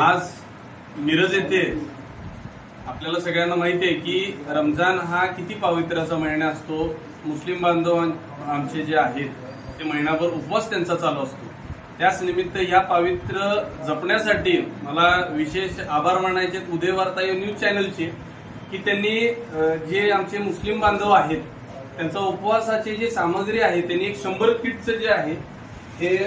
आज मिरज येथे आपल्याला सगळ्यांना माहिती आहे की रमजान हा किती पवित्राचा महिना असतो। मुस्लिम बांधव आमचे जे आहेत ते महिनाभर उपवास त्यांचा चालू असतो। त्याच निमित्त या पवित्र जपण्यासाठी मला विशेष आभार मानायचे उदय वार्ता या न्यूज चॅनलचे की त्यांनी जे आमचे मुस्लिम बांधव आहेत त्यांचा उपवासाची जी सामग्री आहे त्यांनी एक 100 किटचं जे आहे हे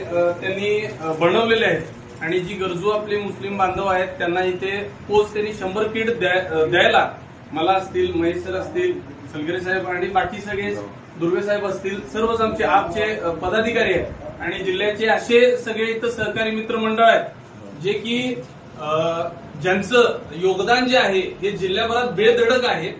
त्यांनी बनवलेले आहे आणि जी गरजू आपले मुस्लिम बांधव आहेत त्यांना इथे पोच त्यांनी 100 किट द्यायला मला असतील, महेश सर असतील, सलगरे साहेब आणि बाकी सगळे दुर्वे साहेब असतील, सर्वच आमचे पदाधिकारी आहेत आणि जिल्ह्याचे असे सगळे इथं सहकारी मित्रमंडळ आहेत जे की ज्यांचं योगदान जे आहे हे जिल्ह्याभरात बेधडक आहे।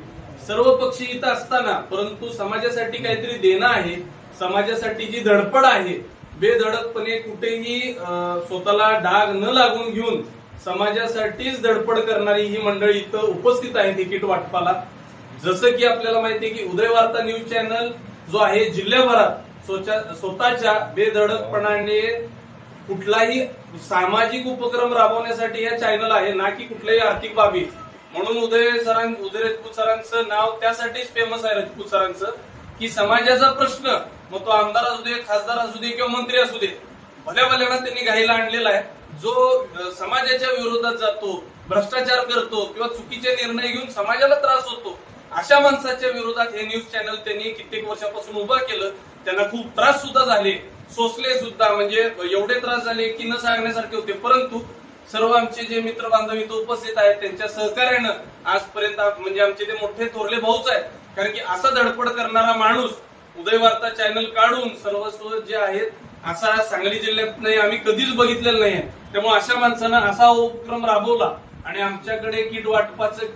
सर्व पक्ष इथं असताना परंतु समाजासाठी काहीतरी देणं आहे, समाजासाठी जी धडपड आहे बेधडकपणे कुठेही स्वतःला डाग न लागून घेऊन समाजासाठीच धडपड करणारी ही मंडळी इथं उपस्थित आहे तिकीट वाटपाला। जसं की आपल्याला माहिती आहे की उदय वार्ता न्यूज चॅनल जो आहे जिल्ह्याभरात स्वतःच्या बेधडकपणाने कुठलाही सामाजिक उपक्रम राबवण्यासाठी या चॅनल आहे, ना की कुठल्याही आर्थिक बाबी। म्हणून उदय राजपूत सरांचं नाव त्यासाठीच फेमस आहे, राजपूत सरांचं, की समाजाचा प्रश्न मग तो आमदार असू दे, खासदार असू दे किंवा मंत्री असू दे, भल्या भल्याना त्यांनी घाईला आणलेला आहे। जो समाजाच्या विरोधात जातो, भ्रष्टाचार करतो किंवा चुकीचे निर्णय घेऊन समाजाला त्रास होतो, अशा माणसाच्या विरोधात हे न्यूज चॅनल त्यांनी कित्येक वर्षापासून उभं केलं। त्यांना खूप त्रास सुद्धा झाले, सोसले सुद्धा, म्हणजे एवढे त्रास झाले की न सांगण्यासारखे होते। परंतु सर्व आमचे जे मित्र बांधव इथं उपस्थित आहेत त्यांच्या सहकार्यानं आजपर्यंत म्हणजे आमचे ते मोठे थोरले भाऊच आहेत, कारण की असा धडपड करणारा माणूस उदय वार्ता चॅनल काढून सर्वस्व जे आहेत असा सांगली जिल्ह्यात नाही, आम्ही कधीच बघितलेलं नाही। त्यामुळे अशा माणसानं असा उपक्रम राबवला आणि आमच्याकडे किट वाटपाचं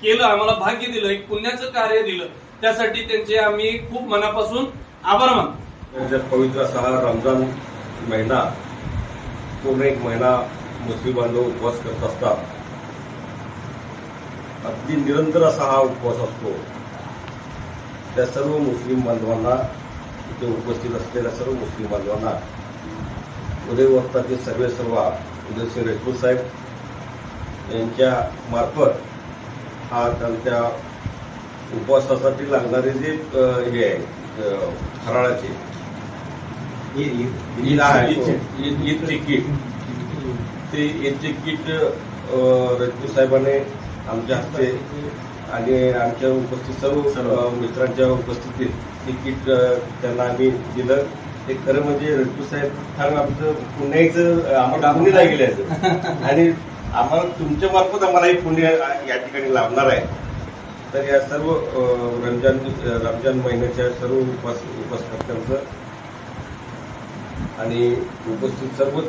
केलं, आम्हाला भाग्य दिलं, एक पुण्याचं कार्य दिलं, त्यासाठी त्यांचे आम्ही खूप मनापासून आभार मानतो। पवित्र असा रमजान महिना पूर्ण एक महिना मुस्लिम बांधव उपवास करत असतात। अगदी निरंतर असा हा उपवास असतो। त्या सर्व मुस्लिम बांधवांना, इथे उपस्थित असलेल्या सर्व मुस्लिम बांधवांना उदय वार्ताचे सर्व उदयसिंह राजपूत साहेब यांच्या मार्फत हा त्यांच्या उपवासासाठी लागणारे जे हे आहे फराळाचे ईदचे किट, ते ईदचे किट राजपूत साहेबांनी आमच्या हस्ते आणि आमच्या उपस्थित सर्व मित्रांच्या उपस्थितीत हे किट त्यांना आम्ही दिलं। ते खरं म्हणजे राजपूत साहेब फार आमचं पुण्याचं आम्हाला पुणे लागले आणि आम्हाला तुमच्या मार्फत आम्हाला हे पुण्य या ठिकाणी लाभणार आहे। तर या सर्व रमजान महिन्याच्या सर्व उपवासकर्त्यांचं आणि उपस्थित सर्वच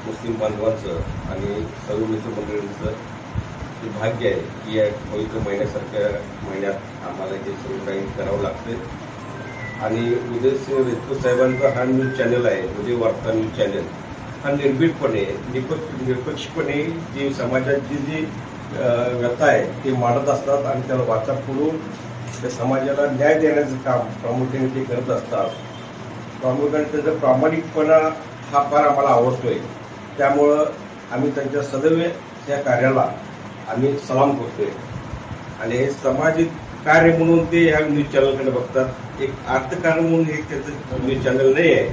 मुस्लिम बांधवांचं आणि सर्व मित्रमंडळींचं हे भाग्य आहे की या पवित्र महिन्यासारख्या महिन्यात आम्हाला हे सर्व काही करावं लागते। आणि उदयसिंह राजपूत साहेबांचा हा न्यूज चॅनल आहे, उदय वार्ता न्यूज चॅनल, हा निर्भीडपणे निष्पक्षपणे जी समाजाची जी व्यथा आहे ते मांडत असतात आणि त्याला वाचा फोडून त्या समाजाला न्याय देण्याचं काम प्रामुख्याने ते करत असतात। प्रामुख्याने त्यांचा प्रामाणिकपणा हा फार आम्हाला आवडतोय, त्यामुळं आम्ही त्यांच्या सदैव या कार्याला आम्ही सलाम करतोय। आणि हे सामाजिक कार्य म्हणून ते ह्या न्यूज चॅनलकडे बघतात, एक अर्थकारण म्हणून हे त्याचं न्यूज चॅनल नाही आहे,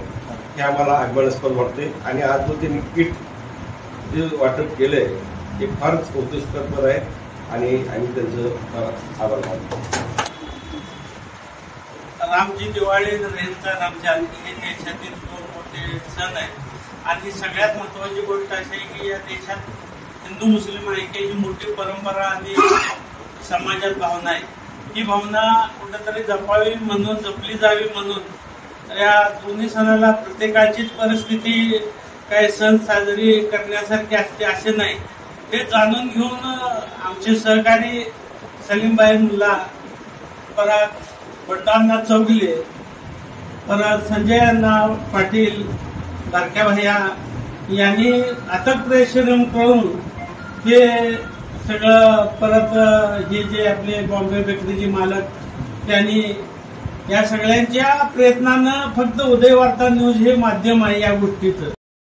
हे आम्हाला अभिमानास्पद वाटते। आणि आज जो त्यांनी किट जे वाटप केलंय ते फारच कौतुकास्पद आहे आणि आम्ही त्यांचं आभार मानतो। रामची दिवाळी, रमजान हे देशातील 2 मोठे सण आहेत आणि सगळ्यात महत्वाची गोष्ट अशी आहे की या देशात हिंदू मुस्लिम ऐक्याची मोठी परंपरा आणि समाजात भावना आहे। ही भावना कुठेतरी जपावी म्हणून, जपली जावी म्हणून या दोन्ही सणाला प्रत्येकाचीच परिस्थिती काही सण साजरी करण्यासारखी असते असे नाही, हे जाणून घेऊन आमचे सहकारी सलीमभाई मुल्ला, परत बंडांना चौगले, परत संजय अण्णा पाटील, बारक्या भैया यांनी अथक परिश्रम करून हे सगळं, परत हे जे आपले बॉम्बे बेकरीचे मालक त्यांनी, या सगळ्यांच्या प्रयत्नानं फक्त उदय वार्ता न्यूज हे माध्यम आहे या गोष्टीचं।